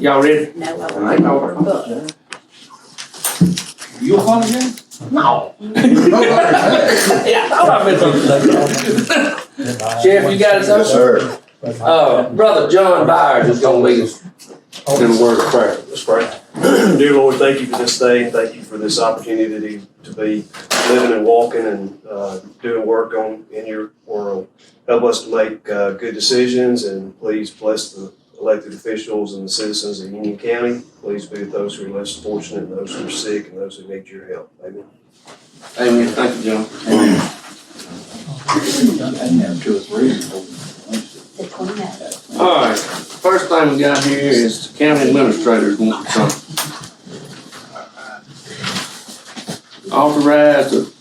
Y'all ready? No, I I know. won't. But You fun again? No. Yeah, I thought I meant something. Sheriff, you got it, Yes, sir? sir. Brother John Byers is gonna lead us in a word of prayer. Let's pray. Dear Lord, thank you for this day, and thank you for this opportunity to be living and walking and doing work in your world. Help us to make good decisions, and please bless the elected officials and the citizens of Union County. Please be with those who are less fortunate, and those who are sick, and those who need your help. Amen. Amen. Thank you, John. the 29th. All right, first thing we got here is the county administrators want something. Authorize the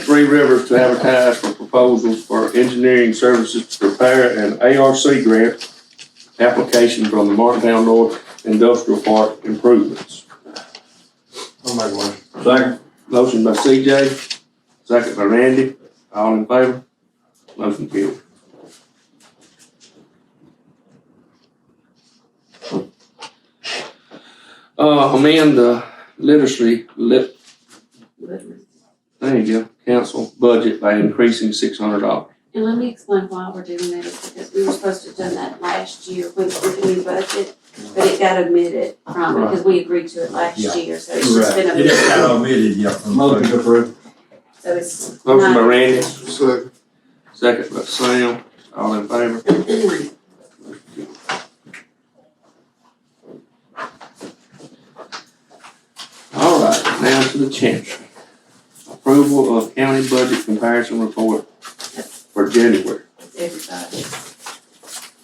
Three Rivers to advertise for proposals for engineering services to prepare an ARC grant application from the Martintown North Industrial Park improvements. I'll make a motion. Second. Motion by CJ, second by Randy. All in favor? Motion carried. Amend the there you go, council budget by increasing $600. And let me explain why we're doing that, is because we were supposed to have done that last year with the new budget, but it got omitted from, because we agreed to it last year, so it's just been It is omitted. kind of omitted, yeah. Motion approved. So it's Motion by not, Randy, Second. second by Sam. All in favor? All right, now to the Chancery. Approval of county budget comparison report for January. everybody.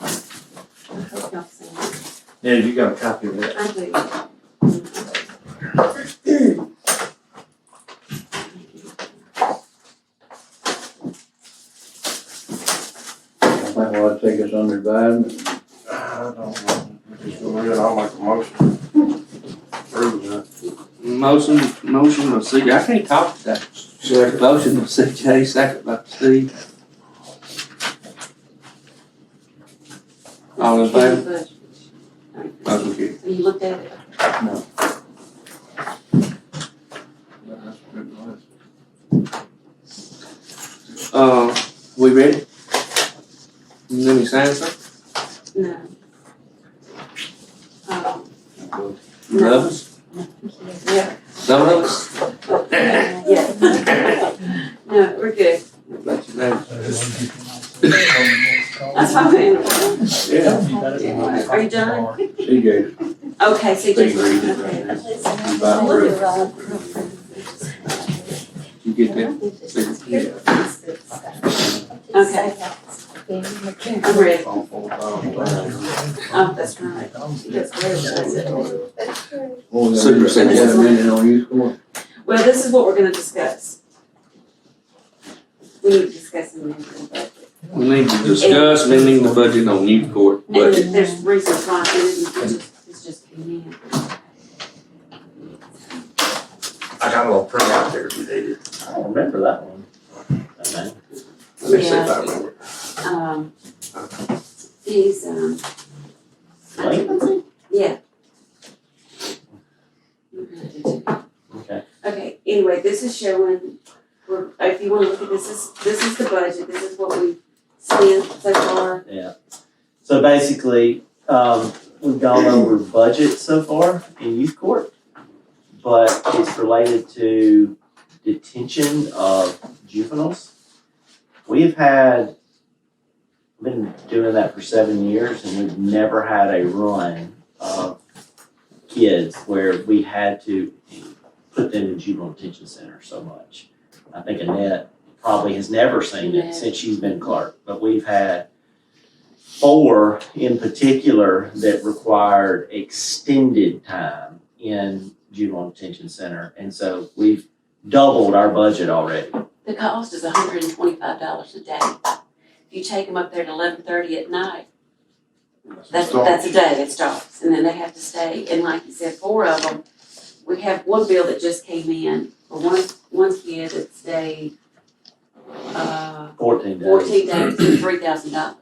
I hope y'all seen it. Yeah, you got a copy of that. I do. I think we'll take us under advisement. I don't know. Just go ahead, I'll make a motion. Approve that. Motion by CJ. I can't talk today. Second. Motion by CJ, second by Steve. All in favor? Motion carried. So you looked at it? We ready? Let me sign something? No. Love us? Yeah. None of us? Yeah. No, we're good. Let you know. That's fine. Yeah. Are you done? CJ. Okay, so They just. agreed. About Look through. at Rob. You get that? Okay. I'm ready. On 4,000. Oh, that's right. That's great. Supervisors. Got a minute on you, score? Well, this is what we're gonna discuss. We need to discuss the budget. We need to discuss amending the budget on youth court And budget. there's reasons why it's just came in. I got a little printout there if you need it. I don't remember that one. Okay. Let me see if I remember. These, Delinquency? yeah. Okay. Okay, anyway, this is showing, if you wanna look at this is the budget, this is what we've spent so far. Yeah. So basically, we've gone over budget so far in youth court, but it's related to detention of juveniles. We've been doing that for 7 years, and we've never had a run of kids where we had to put them in juvenile detention center so much. I think Annette probably has never seen it since she's been clerk, but we've had 4 in particular that required extended time in juvenile detention center, and so we've doubled our budget already. The cost is $125 a day. If you take them up there at 11:30 at night, that's a day it starts, and then they have to stay, and like you said, 4 of them. We have one bill that just came in for one kid that stayed 14 days. 14 days and $3,000.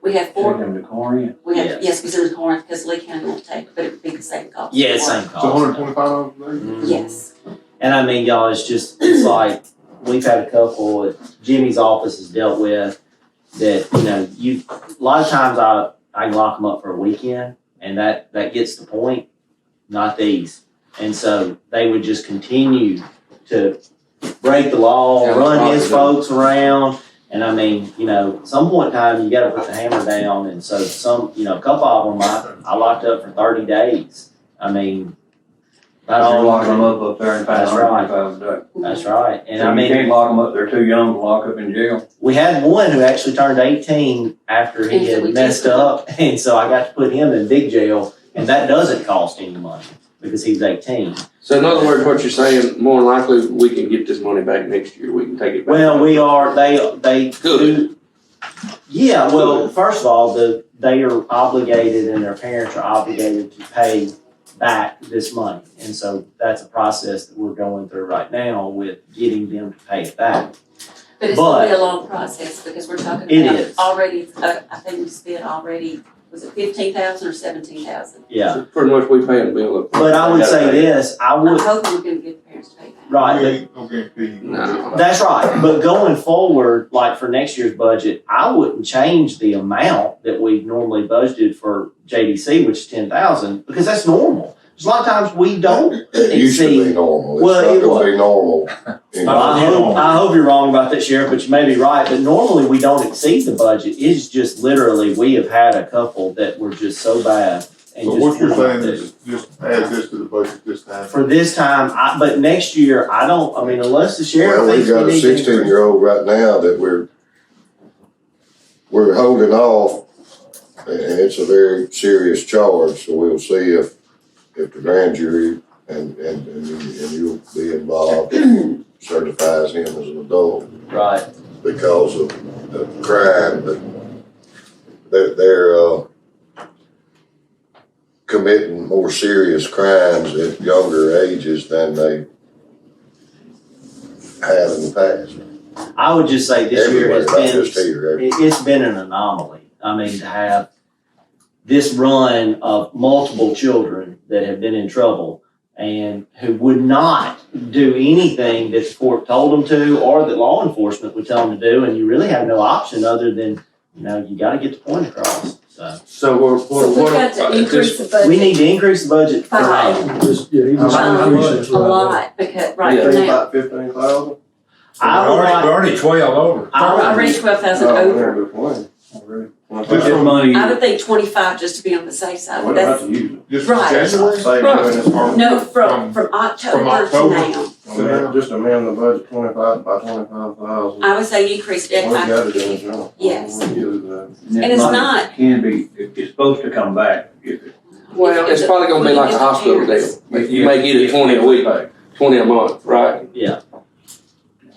We have Take four, them to Corinth. we have, Yes. yes, we send them to Corinth because Lee County won't take it, but it would be the same cost. Yeah, it's same It's $125 cost. a day? Mhm. Yes, And I mean, y'all, it's like, we've had a couple that Jimmy's office has dealt with that, a lot of times I can lock them up for a weekend and that gets the point, not these. And so they would just continue to break the law, Yeah, run that's his right. folks around. And I mean, at some point in time, you gotta put the hammer down. And so a couple of them, I locked up for 30 days. I mean, not You're all locking them up there and That's right. $525 a day. That's right. And So I you mean, can't lock them up, they're too young to lock up in jail. we had one who actually turned 18 after he And so we had messed took him. up. And so I got to put him in big jail. And that doesn't cost any money because he's 18. So in other words, what you're saying, more than likely, we can get this money back next year, we can take it back. Well, we are, they Good. do. Yeah, well, first of all, they are obligated and their parents are obligated to pay back this money. And so that's a process that we're going through right now with getting them to pay it back. but it's gonna be But- a long process because we're talking It about is. already, I think we spent already, was it 15,000 or 17,000? Yeah. Pretty much we paying the bill up. But I would say this, I I'm would, hoping we're gonna get the parents to pay back. right, We ain't gonna guarantee you. No. that's right, but going forward, like for next year's budget, I wouldn't change the amount that we normally budgeted for JDC, which is 10,000, because that's normal. There's a lot of times we don't It used to exceed. be normal, it's Well, it not gonna be normal. Well, I hope you're wrong about that, Sheriff, but you may be right, but normally we don't exceed the budget, it's just literally, we have had a couple that were just so bad. And So just what you're wouldn't saying do. is just add this to the budget this time? For this time, but next year, unless the sheriff Well, we've thinks we got a need to. 16-year-old right now that we're holding off, and it's a very serious charge, so we'll see if the grand jury and you'll be involved, certifies him as an adult Right, because of the crime, but they're committing more serious crimes at younger ages than they have in the past. I would just say this year Everywhere, has not been. just here. It's been an anomaly. I mean, to have this run of multiple children that have been in trouble and who would not do anything that the court told them to or that law enforcement would tell them to do, and you really have no option other than, you gotta get the point across, so. So we're, So we've got to increase the budget. We need to increase the budget for Five. A lot, because right Yeah. now, About 15,000? I would like, already 12 over. I already 12,000 over. Put some money, I would think 25 just to be on the safe side, but that's, use it. Just Right. January? no, from October to October? now. Amend- Just amend the budget 25,000. I would say increase it. We got it in the journal. Yes. We'll get it done. And it's money not- Can be, it's supposed to come back if it. well, it's probably gonna be like a hospital deal, you may get it 20 a week, 20 a month, right? yeah.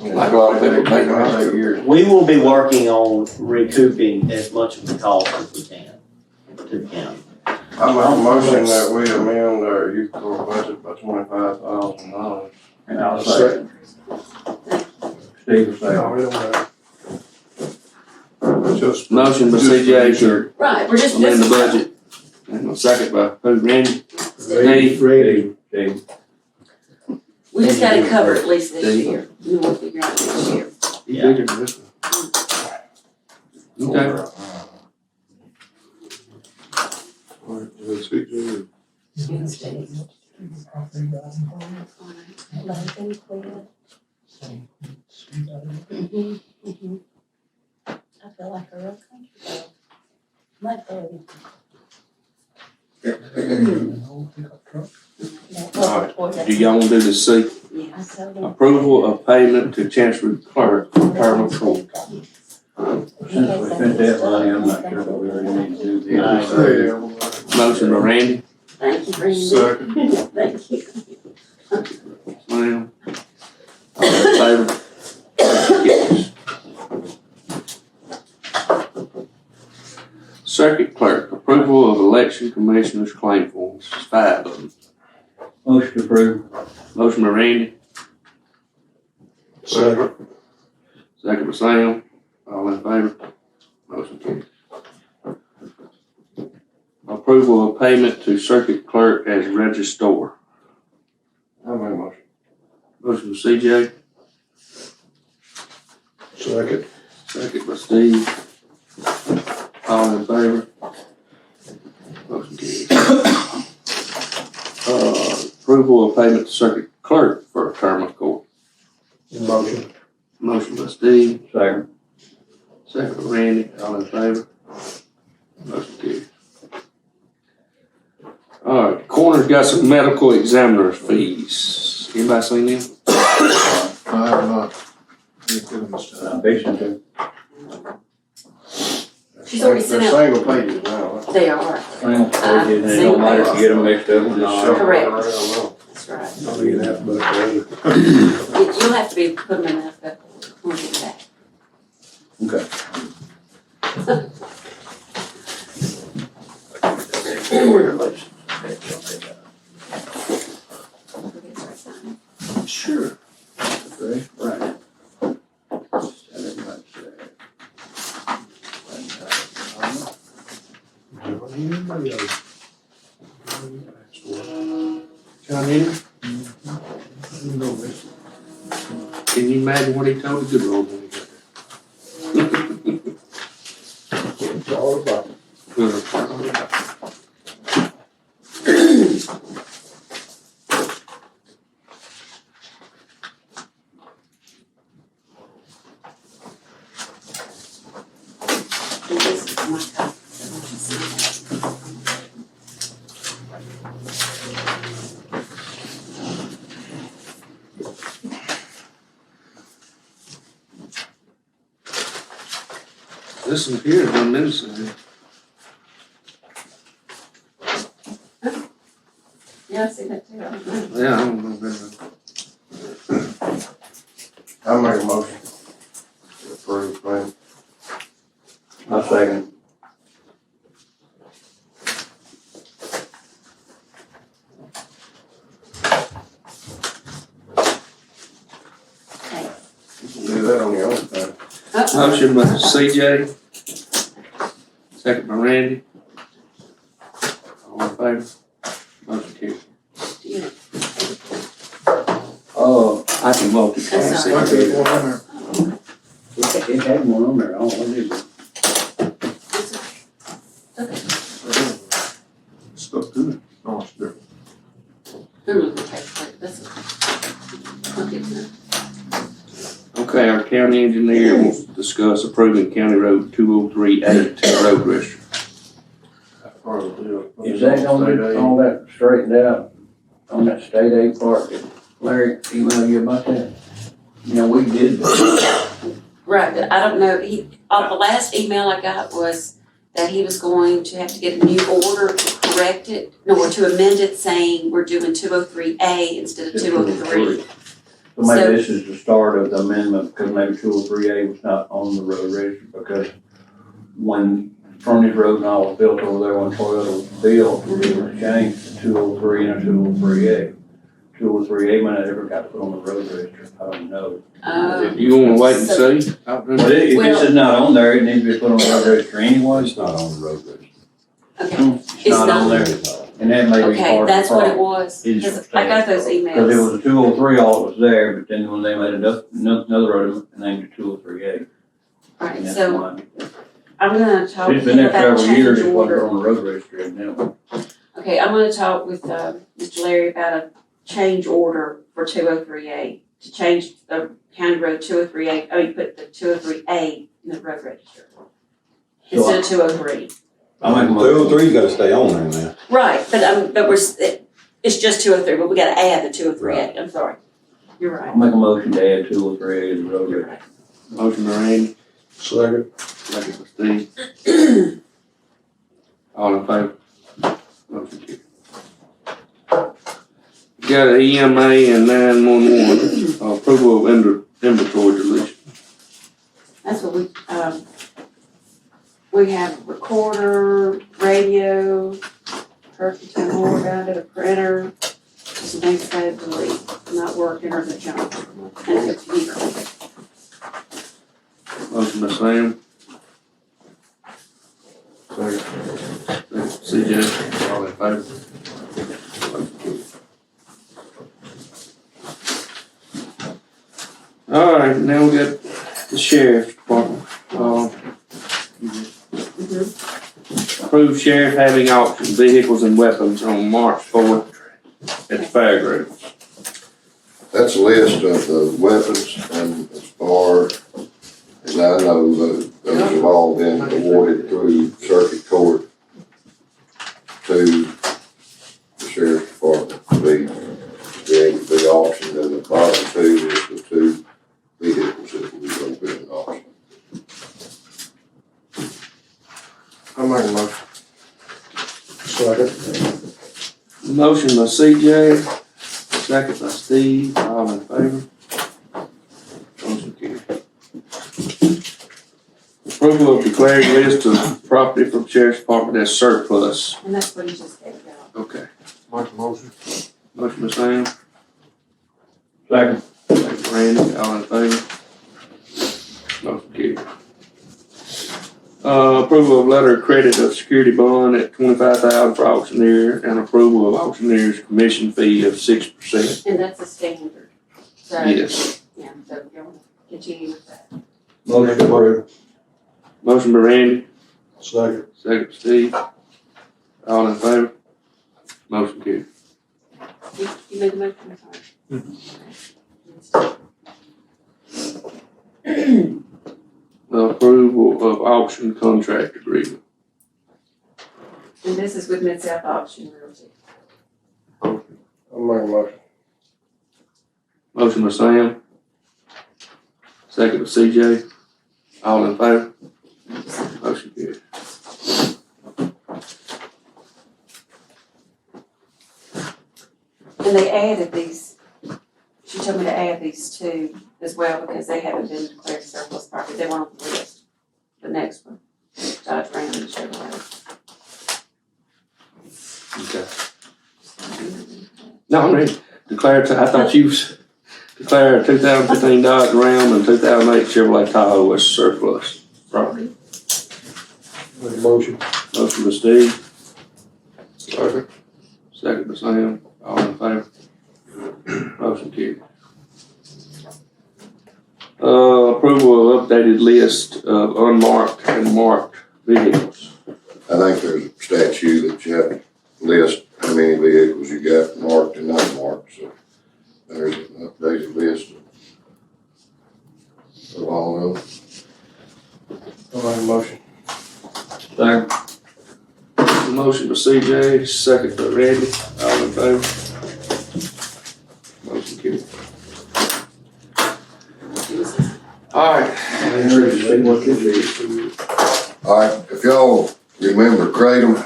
Like a lot of people pay the hospital. Years. We will be working on recouping as much of the cost as we can to the county. I make a motion that we amend our youth court budget by $25,000. And I'll say, Steve will say, No, we don't have. Just. Motion by CJ to Right, we're just. amend the budget, and a second by who, Randy? Steve? Steve, We just gotta cover at least this year, and we'll figure out next year. You Yeah. bigger than this one. Okay. All right, let's see, Junior. Mhm, mhm. I feel like a real country girl. My baby. Do y'all wanna do the C, Yeah. approval of payment to Chancery Clerk for paramedical? since we spent that money, I'm not sure what we really need to do. Motion by Randy, Thank you, Randy. Second. Thank you. Slam. All in favor? Yes. Circuit Clerk, approval of election commissioners claim forms, there's 5 of them. Motion approved. Motion by Randy, Second. second by Sam, all in favor? Motion carries. approval of payment to Circuit Clerk as Registrar. I make a motion. Motion by CJ, Second. second by Steve. All in favor? Motion carries. Approval of payment to Circuit Clerk for a term of court. Motion. Motion by Steve, Second. second by Randy, all in favor? Motion carries. All right, Coroner's got some medical examiner's fees. Anybody seen them? I have not. Fixing to. She's already sent out- They're single pages now. Huh? They are, Single pages, and it don't matter if you get them mixed up or not. Correct. Well, that's right. I'll be in alphabetical order. You'll have to put them in that, but we'll get back. Okay. Sure. Okay, right. John Henry? Can you imagine what he told the good old when he got there? It's all about. And this is my copy, so I can see that. This one here is 1 minute ago. Yeah, I see that too. Yeah, I don't know better. I make a motion to approve claim. I second. Okay. Do that on your own time. Motion by CJ. Second by Randy. All in favor? Motion carries. Yeah. Oh, I can multitask. That's all right. it had one on there, oh, what is it? Stuck to it. No, it's different. That's okay. I'll get that. Okay, our county engineer wants to discuss approving County Road 203A to road register. That's part of the deal. Is that gonna be all that straightened out on that state aid part that Larry emailed you about that? You know, we did that. Right, but I don't know, the last email I got was that he was going to have to get a new order to correct it, no, or to amend it saying we're doing 203A instead of 203. So maybe this is the start of the amendment, because maybe 203A was not on the road register, because when Frontage Road and all was built over there, when Toyota was built, it was changed to 203 and a 203A. 203A might not ever got put on the road register, I don't know. You wanna wait and see? But if this is not on there, it needs to be put on the road register anyway. It's not on the road register. Okay, It's not on there, and that may be okay, part of the that's what it problem. was, It's 'cause I got those Because it emails. was a 203, all that was there, but then when they made another road, they named it 203A. Right, And that's so why. I'm gonna talk It's with been him there about several years, change it wasn't order. on the road registry, evidently. Okay, I'm gonna talk with, Mr. Larry about a change order for 203A, to change the County Road 203A, put the 203A in the road register. Instead of 203. I make a motion. 203's gotta stay on there now. Right, but it's just 203, but we gotta add the 203A, I'm sorry. You're right. I'll make a motion to add 203A to the road You're register. right. Motion by Randy, Second. second by Steve. All in favor? Motion carries. Got an EMA and 911, approval of inventory deletion. That's what we have recorder, radio, perfect more down to the printer, some things that I delete, not working or the junk, and the computer. Motion by Sam, Second. second by CJ, all in favor? All right, now we got the sheriff's department. Approved sheriff having auction vehicles and weapons on March 4th at the fairgrounds. That's a list of the weapons, and as far as I know, those have all been awarded through Circuit Court to the sheriff's department to be able to be auctioned, and the bottom two is the two vehicles that will be going to be an auction. I make a motion. Second. Motion by CJ, second by Steve, all in favor? Motion carried. Approval of declaring list of property from sheriff's department as surplus. And that's what you just gave y'all. Okay. Make a motion. Motion by Sam, Second. second by Randy, all in favor? Motion carried. Approval of letter of credit of security bond at $25,000 for auctioneer and approval of auctioneer's commission fee of 6%. And that's a standard. So, Yes. yeah, so if y'all want to continue with that. Motion approved. Motion by Randy, Second. second by Steve, all in favor? Motion carried. You made the motion, sorry. Approval of auction contract agreement. And this is with Mid-South Auction Realty. I make a motion. Motion by Sam, second by CJ, all in favor? Motion carried. And they added these, she told me to add these two as well because they haven't been declared surplus property. They weren't on the list. The next one, Dodge Ram and Chevrolet. Okay. No, I'm ready. Declare, I thought you was declare 2015 Dodge Ram and 2008 Chevrolet Tahoe as surplus property. Make a motion. Motion by Steve, Second. second by Sam, all in favor? Motion carried. Approval of updated list of unmarked and marked vehicles. I think there's a statute that you have to list how many vehicles you got marked and unmarked, so there's an updated list of all of them. I make a motion. Second. Motion by CJ, second by Randy, all in favor? Motion carried. All right. All right, if y'all remember Kratom,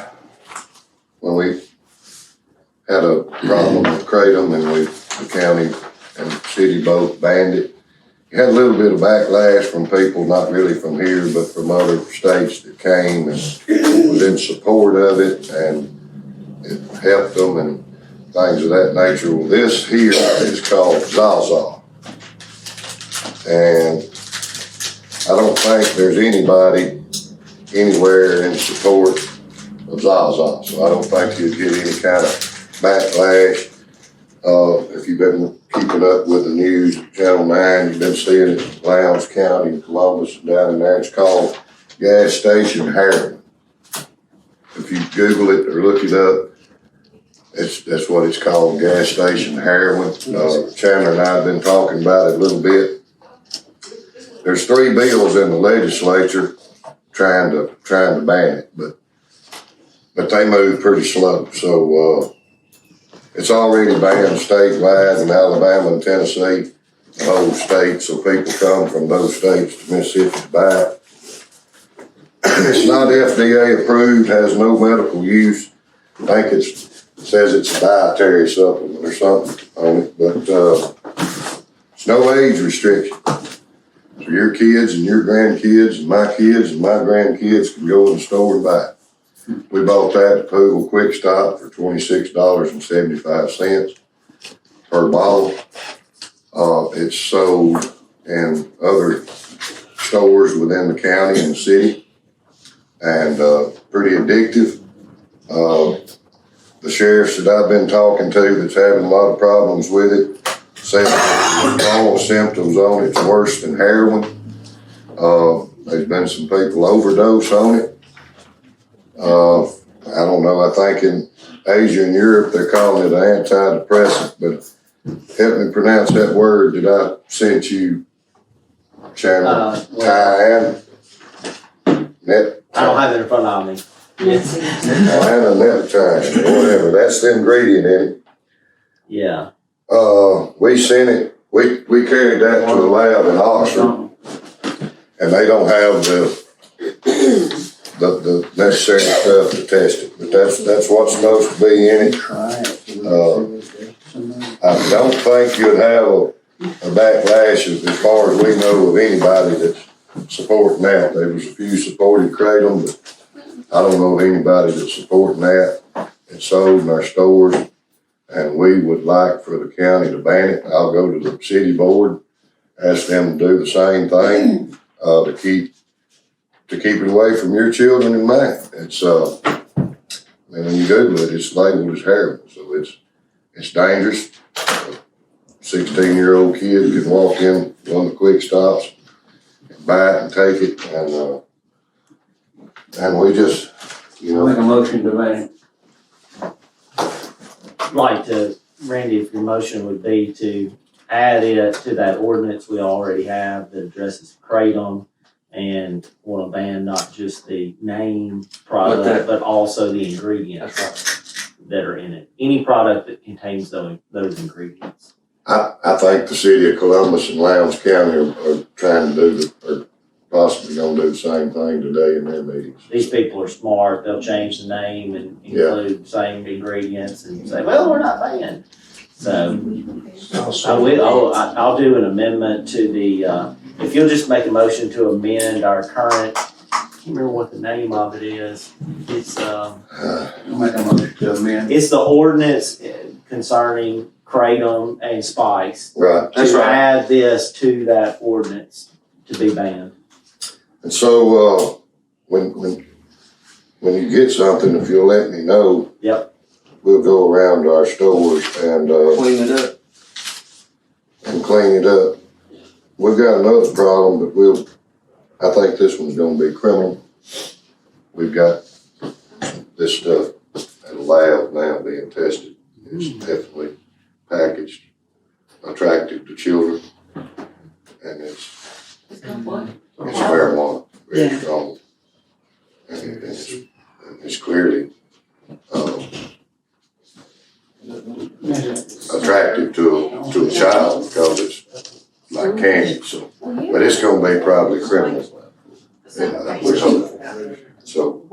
when we had a problem with Kratom and the county and city both banned it, you had a little bit of backlash from people, not really from here, but from other states that came and was in support of it, and it helped them and things of that nature. Well, this here is called Zaza. And I don't think there's anybody anywhere in support of Zaza, so I don't think you'd get any kind of backlash. If you've been keeping up with the news, Channel 9, you've been seeing it in Lowndes County, in Columbus, down in there. It's called gas station heroin. If you Google it or look it up, that's what it's called, gas station heroin. Chandler and I have been talking about it a little bit. There's 3 bills in the legislature trying to ban it, but they move pretty slow. So it's already banned statewide in Alabama and Tennessee, the whole state. So people come from those states to Mississippi to buy it. It's not FDA approved, has no medical use. I think it says it's a dietary supplement or something on it, but it's no age restriction. So your kids and your grandkids and my grandkids can go in the store and buy it. We bought that at Poogle Quick Stop for $26.75 per bottle. It's sold in other stores within the county and the city, and pretty addictive. The sheriffs that I've been talking to that's having a lot of problems with it said that the normal symptoms on it's worse than heroin. There's been some people overdose on it. I don't know, I think in Asia and Europe, they're calling it an antidepressant, but help me pronounce that word that I sent you, Chairman. Net. I don't have it in front of me. Neptine, whatever, that's the ingredient in it. Yeah. We sent it, we carried that to the lab in Oxford, and they don't have the necessary stuff to test it, but that's what's supposed to be in it. I don't think you'd have a backlash as far as we know of anybody that's supporting that. There was a few supported kratom, but I don't know of anybody that's supporting that. It's sold in our stores, and we would like for the county to ban it. I'll go to the city board, ask them to do the same thing, to keep it away from your children and mine. It's, and when you Google it, it's labeled as heroin, so it's dangerous. A 16-year-old kid can walk in one of the quick stops and buy it and take it, and we just, you know. Make a motion to ban. Like to, Randy, if your motion would be to add it to that ordinance we already have that addresses kratom, and want to ban not just the name product, but also the ingredients that are in it. Any product that contains those ingredients. I think the city of Columbus and Lowndes County are trying to or possibly gonna do the same thing today in their meetings. These people are smart. They'll change the name and include the same ingredients and say, well, we're not banned. So I'll do an amendment to the, if you'll just make a motion to amend our current, I can't remember what the name of it is. It's, Make a motion to amend. it's the ordinance concerning kratom and spice. Right. To add this to that ordinance to be banned. And so, when you get something, if you'll let me know. Yep. We'll go around to our stores and, Clean it up. and clean it up. We've got another problem, but I think this one's gonna be criminal. We've got this stuff at a lab now being tested. It's definitely packaged, attractive to children, and it's marijuana, very strong. And it's clearly, attractive to a child because it's like candy, so, but it's gonna be probably criminal. We hope. So,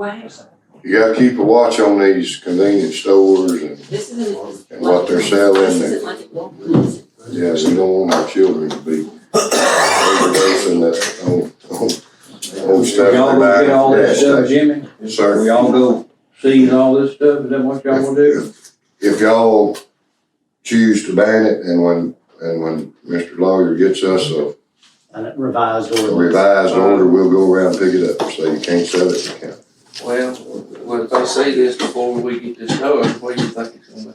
you gotta keep a watch on these convenience stores and what they're selling. Yeah, we don't want our children to be overdosing on stuff. We all go get all this stuff, Jimmy? Sir? We all go seize all this stuff, is that what y'all will do? If y'all choose to ban it, and when Mr. Lawyer gets us A revised a ordinance. revised order, we'll go around and pick it up, so you can't sell it in the county. Well, if they say this before we get this started, what do you think it's gonna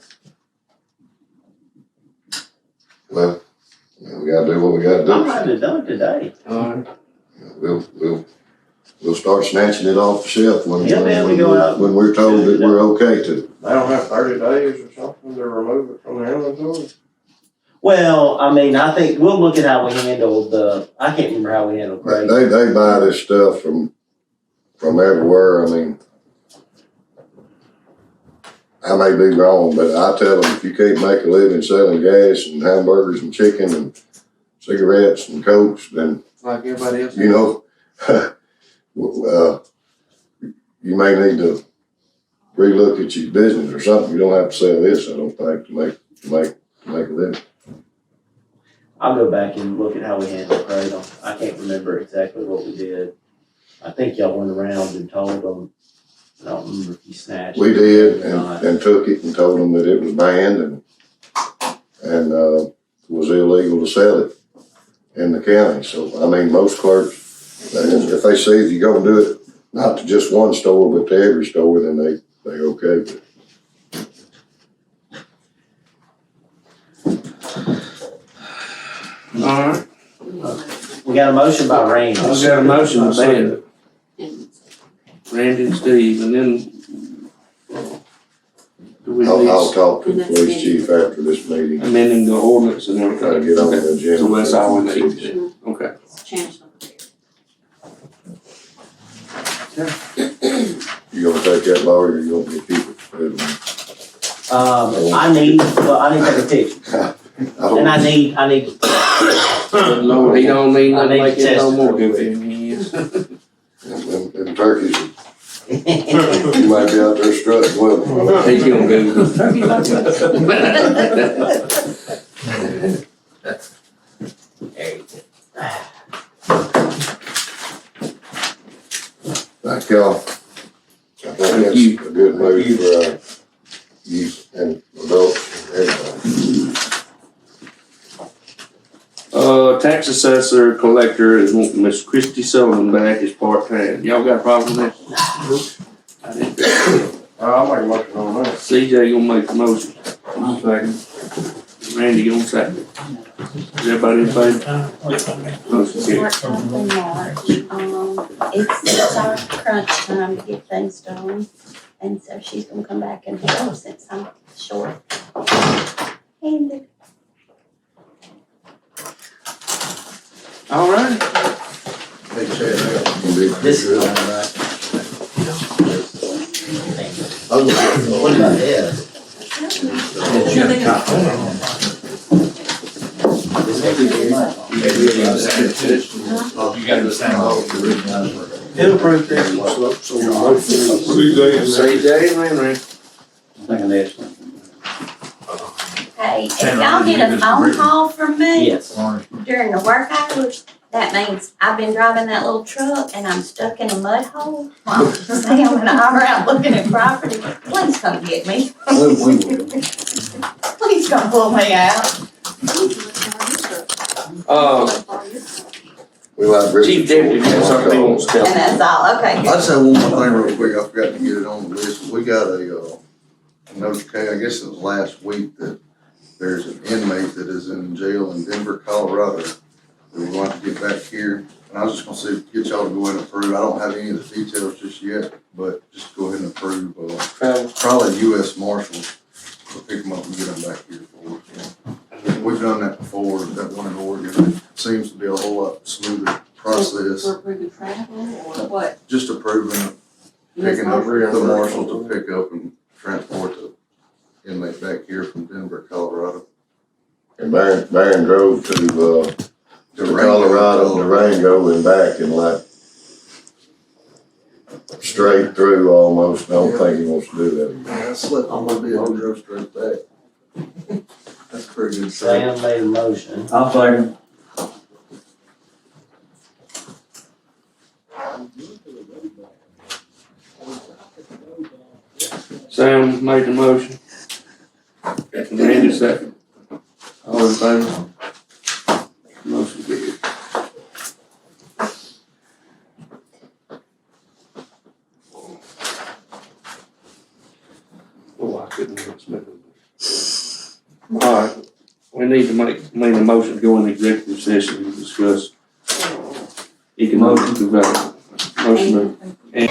be? Well, we gotta do what we gotta I'm do. having it done today. We'll start snatching it off the shelf when we're told that we're okay to. They don't have 30 days or something to remove it from the inventory? Well, I mean, I think we'll look at how we handle I can't remember how we handled kratom. They buy this stuff from everywhere. I mean, I may be wrong, but I tell them if you can't make a living selling gas and hamburgers and chicken and cigarettes and cokes, then Like everybody else? you know, you may need to relook at your business or something. You don't have to sell this, I don't think, to make a living. I'll go back and look at how we handled kratom. I can't remember exactly what we did. I think y'all went around and told them, I don't remember if you snatched it. We did, or not. and took it and told them that it was banned and was illegal to sell it in the county. So, I mean, most clerks, if they see that you're gonna do it, not to just one store, but to every store, then they okay with it. Alright, We got a motion by Randy. we got a motion to ban And Randy and Steve, and then do we I'll need talk to the police chief after this meeting, amending the ordinance and everything? try to get on the Okay. agenda. So that's all we need. Okay. it's changed over You gonna take that lawyer, or you want me to keep it? I need to take a picture. And I need, Lord, he don't need I nothing need like to it no test more, it. goofy than he is. Them turkeys, you might be out there strutting with them. He's gonna go. Thank y'all. I think that's a good move for our youth and adults, everybody. Tax assessor collector is wanting Miss Christie Sullivan back as part-time. Y'all got a problem with that? I didn't. I'll make a motion on that. CJ gonna make the motion. Second. Randy gonna second. Is everybody in favor? Motion carries. Start up in March. It's our crunch time to get things done, and so she's gonna come back and help since I'm short. And All right. Hey, Chad. This is. What about this? You got the same vote. It'll prove that. CJ and Randy. I think an excellent. hey, if y'all get a phone call from me Yes. during the work hours, that means I've been driving that little truck and I'm stuck in a mud hole while Sam and I are out looking at property. Please come get me. Please come pull me out. We like Richard. Chief Deputy has something he wants to tell And me. that's all, okay. I just have one more thing real quick, I forgot to get it on the list, we got a notification, I guess it was last week, that there's an inmate that is in jail in Denver, Colorado, that we want to get back here, and I was just gonna see, get y'all to go ahead and approve, I don't have any of the details just yet, but just go ahead and approve, probably US Marshals, to pick them up and get them back here for us. We've done that before, that one in Oregon, it seems to be a whole lot smoother process. For approving travel or what? Just approving, picking up the marshal to pick up and transport the inmate back here from Denver, Colorado. And Baron drove to Colorado, Durango and back and like straight through almost. I don't think he wants to do that. I slept on my bed and drove straight back. That's pretty good. Sam made a motion. I'll second. Sam made the motion. Randy second. All in favor? Motion carries. Oh, I couldn't hear it smelling. All right, we need to make a motion to go in executive session to discuss economic development. Motion made.